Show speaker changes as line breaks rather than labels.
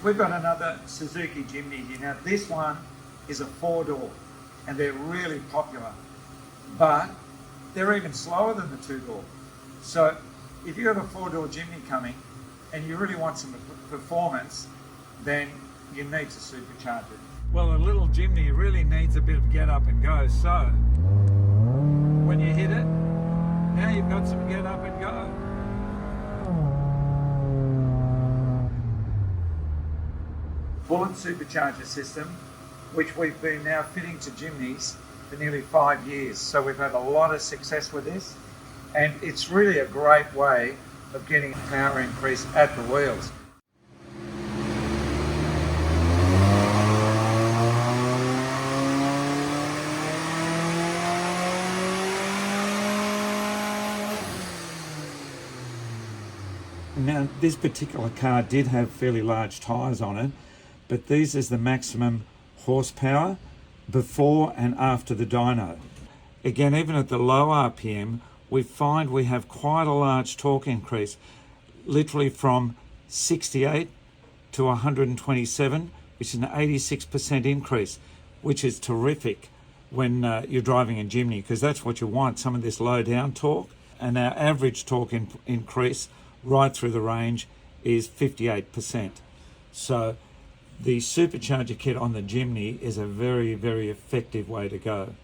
We've got another Suzuki Jimny here. Now this one is a 4-door and they're really popular, but they're even slower than the 2-door. So if you have a 4-door Jimny coming and you really want some performance, then you need to supercharge it. Well, a little Jimny really needs a bit of get up and go. So when you hit it, now you've got some get up and go. Bullet Supercharger system, which we've been now fitting to Jimnys for nearly 5 years. So we've had a lot of success with this, and it's really a great way of getting power increase at the wheels. Now, this particular car did have fairly large tyres on it, but these is the maximum horsepower before and after the dyno. Again, even at the low RPM, we find we have quite a large torque increase, literally from 68 to 127, which is an 86% increase, which is terrific when you're driving a Jimny, because that's what you want, some of this low down torque. And our average torque increase right through the range is 58%. So the supercharger kit on the Jimny is a very, very effective way to go.